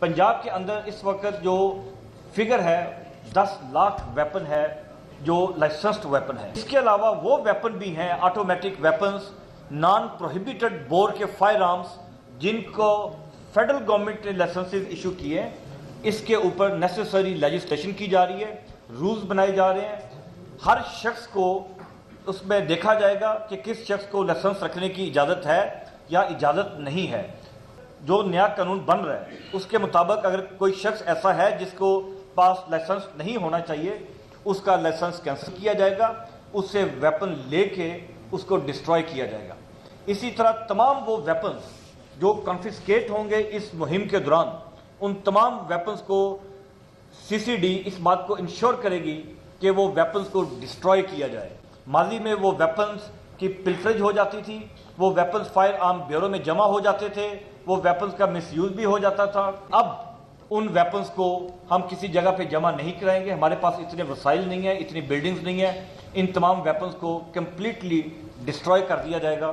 पंजाब के अंदर इस वक्त जो फिगर है 10 लाख वेपन है जो लाइसेंस्ड वेपन है। इसके अलावा वो वेपन भी हैं automatic weapons, non prohibited bore के फायर आर्म्स जिनको फेडरल गवर्नमेंट ने लाइसेंसेस इशू किए हैं। इसके ऊपर नेसेसरी लेजिस्लेशन की जा रही है, रूल्स बनाए जा रहे हैं। हर शख्स को उसमें देखा जाएगा कि किस शख्स को लाइसेंस रखने की इजाज़त है या इजाज़त नहीं है। जो नया कानून बन रहा है उसके मुताबिक अगर कोई शख्स ऐसा है जिसको पास लाइसेंस नहीं होना चाहिए, उसका लाइसेंस कैंसिल किया जाएगा, उससे वेपन लेके उसको डिस्ट्रॉय किया जाएगा। इसी तरह तमाम वो वेपन्स जो कॉन्फिस्केट होंगे इस मुहिम के दौरान, उन तमाम वेपन्स को सीसीडी इस बात को इंश्योर करेगी कि वो वेपन्स को डिस्ट्रॉय किया जाए। माजी में वो वेपन्स की पिल्फरेज हो जाती थी, वो वेपन्स फायर आर्म ब्यूरो में जमा हो जाते थे, वो वेपन्स का मिसयूज भी हो जाता था। अब उन वेपन्स को हम किसी जगह पे जमा नहीं कराएंगे, हमारे पास इतने वसाइल नहीं है, इतनी बिल्डिंग्स नहीं है। इन तमाम वेपन्स को कंप्लीटली डिस्ट्रॉय कर दिया जाएगा।